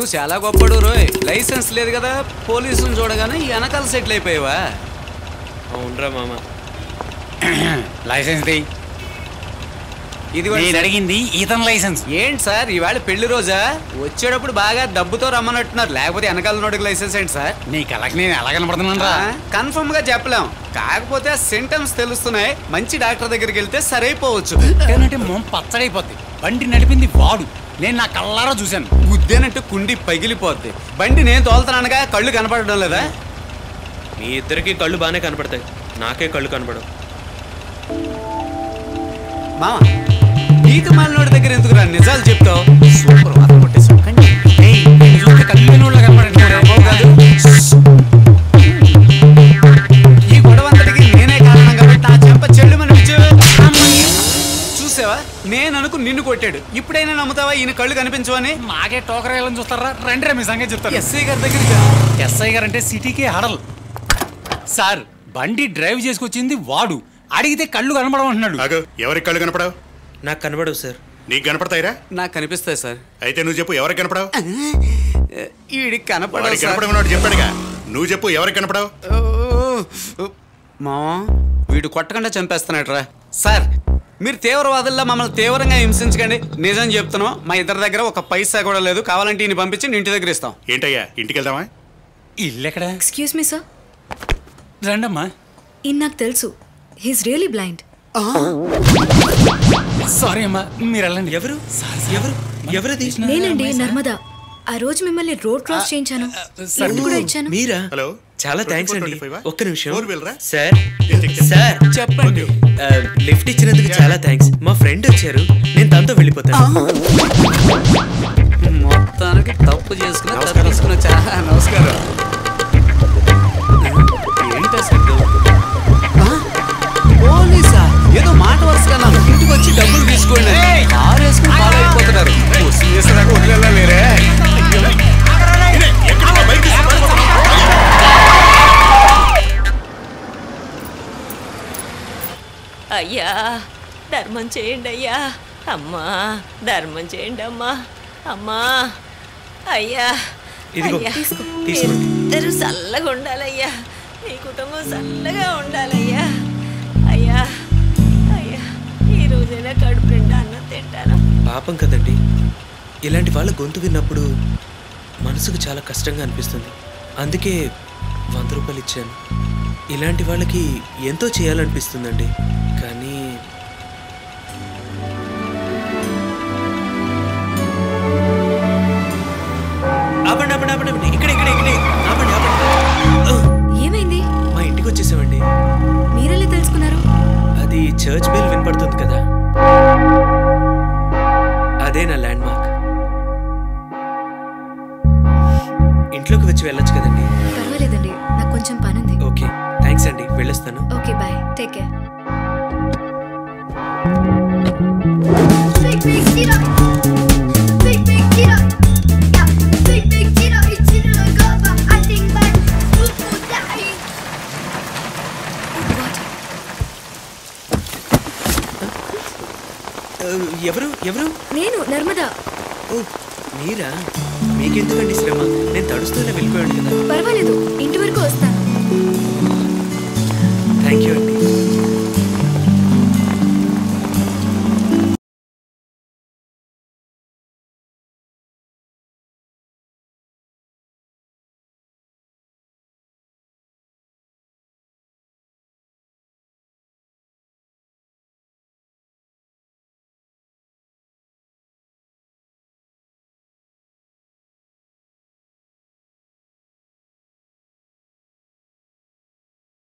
నువ్వు చాలా గొప్పడు రోయ్. లైసెన్స్ లేదు కదా, పోలీసులు చూడగానే వెనకాల సెటిల్ అయిపోయావా? అవునరా మామ. లైసెన్స్ ఇది అడిగింది ఇతని లైసెన్స్. ఏంటి సార్ ఇవాళ పెళ్లి రోజా? వచ్చేటప్పుడు బాగా డబ్బుతో రమ్మన్నట్టున్నారు, లేకపోతే వెనకాల నోటికి లైసెన్స్ ఏంటి సార్? నీ కళకి నేను ఎలా కనపడుతున్నాను రా? కన్ఫర్మ్ గా చెప్పలేం, కాకపోతే సింటమ్స్ తెలుస్తున్నాయి. మంచి డాక్టర్ దగ్గరికి వెళ్తే సరైపోవచ్చు. అంటే మొహం పచ్చడైపోద్ది. బండి నడిపింది వాడు, నేను నా కళ్ళారా చూశాను. గుద్దేనంటే కుండి పగిలిపోద్ది. బండి నేను తోలుతున్నానుగా, కళ్ళు కనపడడం లేదా? మీ ఇద్దరికి కళ్ళు బాగానే కనపడతాయి, నాకే కళ్ళు కనపడవు. మామ నీకు మాలినోడి దగ్గర ఎందుకు రా నిజాలు చెప్తావు? సూపర్ వాతం కొట్టేసావు. ఈ గొడవంతటికి నేనే కారణం కాబట్టి నా చెంప చెల్లు మనిపించు. చూసావా, నేను అనుకు నిన్ను కొట్టాడు. ఇప్పుడైనా నమ్ముతావా ఈయన కళ్ళు కనిపించవని? నాకే టోకర్ వేయాలని చూస్తారా? రండి రా మీ సంగతి చెప్తారు. ఎస్ఐ గారి దగ్గరికి. ఎస్ఐ గారు అంటే సిటీకే హడల్ సార్. బండి డ్రైవ్ చేసుకొచ్చింది వాడు, అడిగితే కళ్ళు కనపడమంటున్నాడు. ఎవరికి కళ్ళు కనపడవు? నాకు కనపడవు సార్. నీకు కనపడతాయిరా? నాకు కనిపిస్తాయి సార్. అయితే నువ్వు చెప్పు, ఎవరికి కనపడవు? వీడికి కనపడవు. చెప్పాడుగా, నువ్వు చెప్పు ఎవరికి కనపడవు? మా వీడు కొట్టకుండా చంపేస్తున్నాడు రా. సార్ మీరు తీవ్రవాదుల్లో మమ్మల్ని తీవ్రంగా హింసించకండి. నిజం చెప్తున్నాం, మా ఇద్దరి దగ్గర ఒక పైసా కూడా లేదు. కావాలంటే ఈయన పంపించి ఇంటి దగ్గర ఇస్తాం. ఏంటయ్యా, ఇంటికి వెళ్దామా? ఇల్లు ఎక్కడ? Excuse me sir. రండమ్మా. ఇది నాకు తెలుసు, హీస్ రియలీ బ్లైండ్. సారీ అమ్మా, మీరు వెళ్ళండి. ఎవరు ఎవరు ఎవరది? నేనండి నర్మదా. ఆ రోజు మిమ్మల్ని రోడ్ క్రాస్ చేయించాను, కూడా ఇచ్చాను. మీరా? హలో, చాలా థ్యాంక్స్ అండి. ఒక్క నిమిషం సార్. సార్ చెప్పండి. లిఫ్ట్ ఇచ్చినందుకు చాలా థ్యాంక్స్. మా ఫ్రెండ్ వచ్చారు, నేను తనతో వెళ్ళిపోతాను. మొత్తానికి తప్పు చేసుకుని వచ్చా. నమస్కారం. ఏంటా సెట్? పోలీసా? ఏదో మాట వరుసగా ఇంటికి వచ్చి డబ్బులు తీసుకోండి, కారు వేసుకుని ఫాలో అయిపోతున్నారు. వదిలేరే. అయ్యా ధర్మం చేయండి అయ్యా. అమ్మా ధర్మం చేయండి అమ్మా. అమ్మా అయ్యా, ఇద్దరు చల్లగా ఉండాలయ్యా, మీ కుటుంబం చల్లగా ఉండాలయ్యా. అయ్యా అయ్యా, ఈ రోజైనా కడుపు నిండా అన్నం తింటాను. పాపం కదండి, ఇలాంటి వాళ్ళ గొంతు విన్నప్పుడు మనసుకు చాలా కష్టంగా అనిపిస్తుంది. అందుకే 100 రూపాయలు ఇచ్చాను. ఇలాంటి వాళ్ళకి ఎంతో చేయాలనిపిస్తుందండి, కానీ ఆపండి ఆపండి ఆపండి. ఇక్కడే ఇక్కడే ఇక్కడే ఆపండి ఆపండి. ఏమైంది? మా ఇంటికి వచ్చేసామండి. మీరెలా తెలుసుకున్నారు? అది చర్చ్ బెల్ వినపడుతుంది కదా, అదే నా ల్యాండ్ మార్క్. ఇంట్లోకి వచ్చి వెళ్ళొచ్చు కదండి? పర్వాలేదండి, నాకు కొంచెం పనుంది. ఓకే థ్యాంక్స్ అండి, వెళ్ళొస్తాను. Okay bye, take care. ఎవరు ఎవరు? నేను నర్మదా. ఓ మీరా? మీకెందుకండి శ్రమ, నేను తడుస్తూనే వెళ్ళిపోయాను కదా. పర్వాలేదు, ఇంటి వరకు వస్తాను. థ్యాంక్ యూ అండి.